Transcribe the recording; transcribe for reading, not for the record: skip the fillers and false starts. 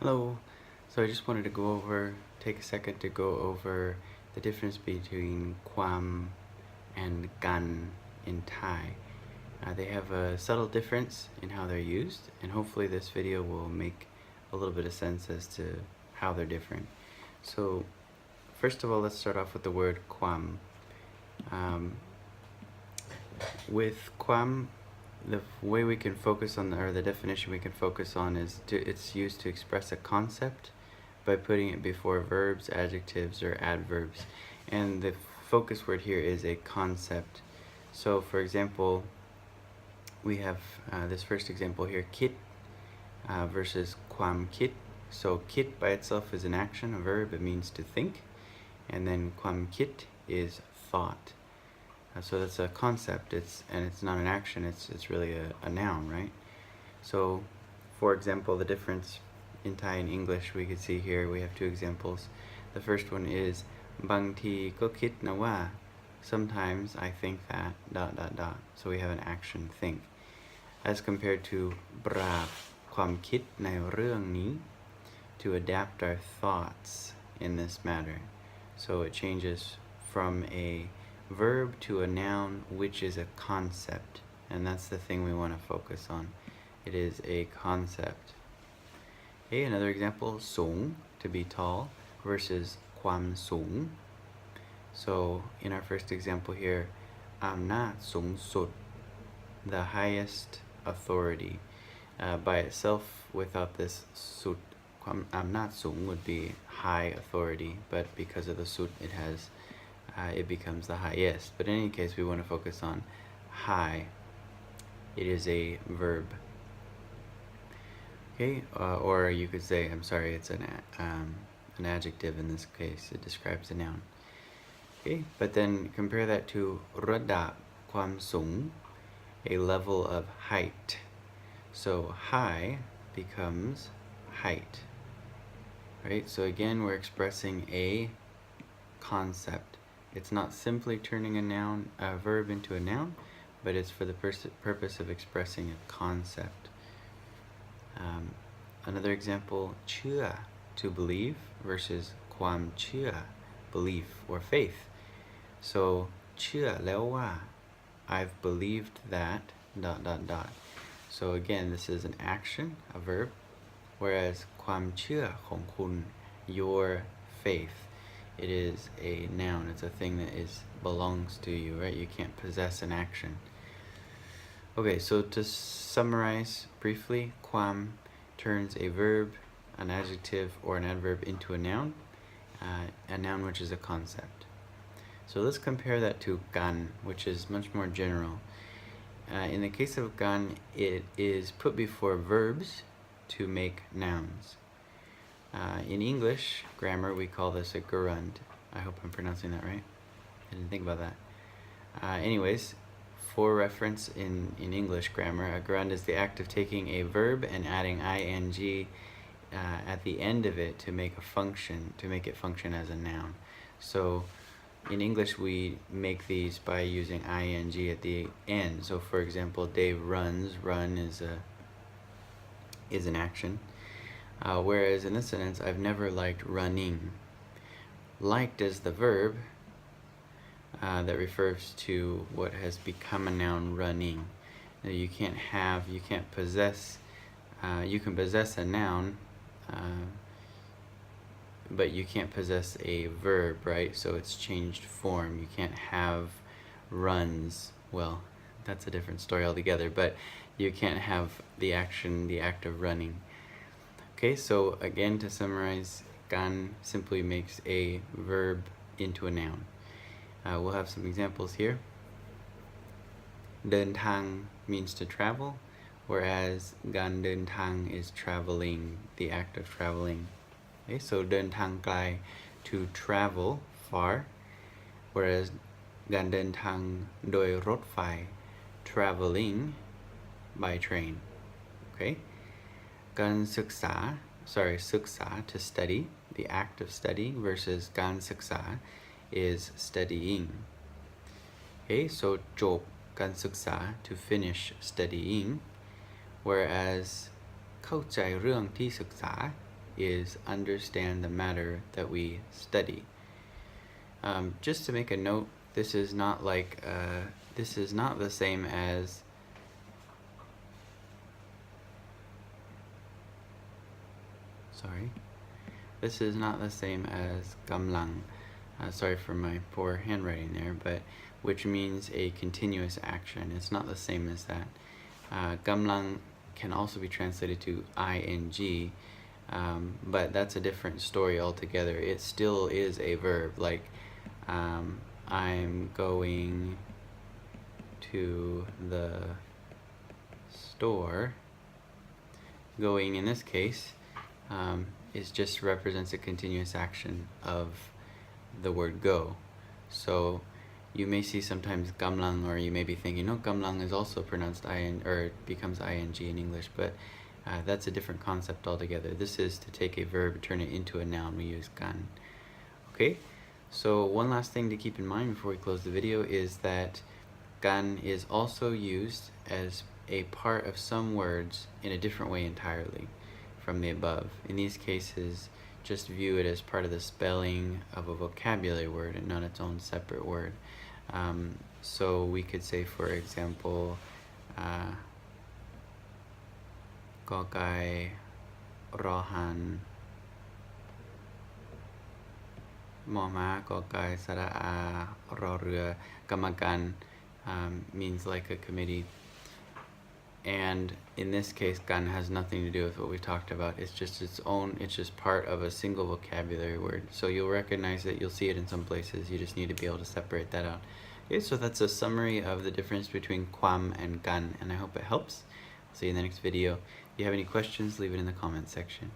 Hello. So I just wanted to take a second to go over the difference between kwam and gan in Thai. They have a subtle difference in how they're used, and hopefully this video will make a little bit of sense as to how they're different. So first of all, let's start off with the word kwam. With kwam, the way we can focus on, or the definition we can focus on is it's used to express a concept by putting it before verbs, adjectives, or adverbs. And the focus word here is a concept. So for example, we have this first example here, kit versus kwam kit. So kit by itself is an action, a verb, it means to think. And then kwam kit is thought. So that's a concept, it's not an action, it's really a noun, right? So for example, the difference in Thai and English we could see here, we have two examples. The first one is bang ti ko kit na wa, sometimes I think that ... So we have an action, think, as compared to bra kwam kitในเรื่องนี้, to adapt our thoughts in this matter. So it changes from a verb to a noun, which is a concept, and that's the thing we want to focus on. It is a concept. Okay, another example, sung, to be tall, versus kwam sung. So in our first example here, amnat sung sut, the highest authority. By itself, without this sut, amnat sung would be high authority, but because of the sut, it becomes the highest. But in any case, we want to focus on high. It is a verb. Okay, or you could say, I'm sorry, it's an adjective in this case. It describes a noun. Okay, but then compare that to radap kwam sung, a level of height. So high becomes height. Right? So again, we're expressing a concept. It's not simply turning a verb into a noun, but it's for the purpose of expressing a concept. Another example, เชื่อ, to believe, versus ความเชื่อ, belief or faith. So เชื่อแล้วว่า, I've believed that ... So again, this is an action, a verb, whereas ความเชื่อของคุณ, your faith, it is a noun. It's a thing that belongs to you, right? You can't possess an action. Okay, so to summarize briefly, kwam turns a verb, an adjective, or an adverb into a noun which is a concept. So let's compare that to gan, which is much more general. In the case of gan, it is put before verbs to make nouns. In English grammar, we call this a gerund. I hope I'm pronouncing that right. I didn't think about that. Anyways, for reference in English grammar, a gerund is the act of taking a verb and adding ing at the end of it to make it function as a noun. So in English, we make these by using ing at the end. So for example, Dave runs. Run is an action. Whereas in this sentence, I've never liked running. Liked is the verb that refers to what has become a noun, running. Now, you can possess a noun, but you can't possess a verb, right? So it's changed form. You can't have runs. Well, that's a different story altogether, but you can't have the act of running. Okay, so again, to summarize, gan simply makes a verb into a noun. We'll have some examples here. เดินทาง means to travel, whereas การเดินทาง is traveling, the act of traveling. Okay, so เดินทางไกล, to travel far, whereas การเดินทางโดยรถไฟ, traveling by train. Okay, การศึกษา ศึกษา to study, the act of studying, versus การศึกษา is studying. Okay, so จบ การศึกษา to finish studying, whereas เข้าใจเรื่องที่ศึกษา is understand the matter that we study. Just to make a note, this is not like this is not the same as this is not the same as gamlang. Sorry for my poor handwriting there, but which means a continuous action. It's not the same as that. Gamlang can also be translated to ing, but that's a different story altogether. It still is a verb, like I'm going to the store. Going in this case is just represents a continuous action of the word go. So you may see sometimes gamlang, or you may be thinking, no, gamlang is also pronounced ing, or it becomes ing in English, but that's a different concept altogether. This is to take a verb, turn it into a noun. We use gan. Okay, so one last thing to keep in mind before we close the video is that gan is also used as a part of some words in a different way entirely from the above. In these cases, just view it as part of the spelling of a vocabulary word and not its own separate word. So we could say, for example, Gokai Rohan Moma Gokai Sara'a Rorua Kamagan means like a committee. And in this case, gan has nothing to do with what we talked about. It's just its own, it's just part of a single vocabulary word. So you'll recognize it, you'll see it in some places, you just need to be able to separate that out. Okay, so that's a summary of the difference between kwam and gan, and I hope it helps. I'll see you in the next video. If you have any questions, leave it in the comment section.